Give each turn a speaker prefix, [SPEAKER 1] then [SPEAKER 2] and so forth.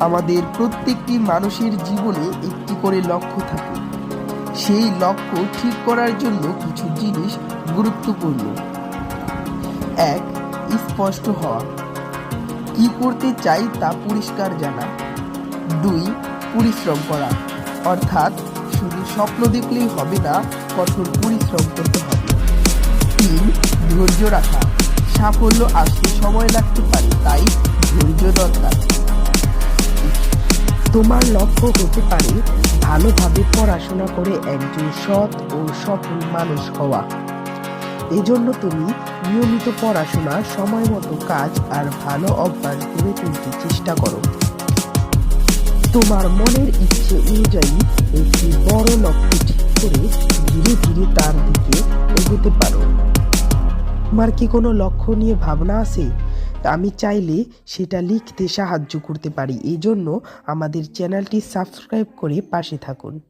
[SPEAKER 1] আমাদের প্রত্যেকটি মানুষের জীবনে একটি করে লক্ষ্য থাকে। সেই লক্ষ্য ঠিক করার জন্য কিছু জিনিস গুরুত্বপূর্ণ। 1. স্পষ্ট হওয়া, কি করতে চাই তা পরিষ্কার জানা। 2. পরিশ্রম করা, অর্থাৎ শুধু স্বপ্ন দেখলেই হবে না, কঠোর পরিশ্রম করতে হবে। 3. ধৈর্য রাখা, সাফল্য আসতে সময় লাগতে পারে, তাই ধৈর্য দরকার।
[SPEAKER 2] তোমার লক্ষ্য হতে পারে ভালোভাবে পড়াশোনা করে একজন সৎ ও সফল মানুষ হওয়া। এজন্য তুমি নিয়মিত পড়াশোনা, সময় মতো কাজ আর ভালো অভ্যাস গড়ে তুলতে চেষ্টা করো। তোমার মনের ইচ্ছে অনুযায়ী একটি বড় লক্ষ্য ঠিক করে ধীরে ধীরে তার দিকে এগোতে পারো। তোমার কি কোনো লক্ষ্য নিয়ে ভাবনা আছে? আমি চাইলে সেটা লিখতে সাহায্য করতে পারি। এই জন্য আমাদের চ্যানেলটি সাবস্ক্রাইব করে পাশে থাকুন।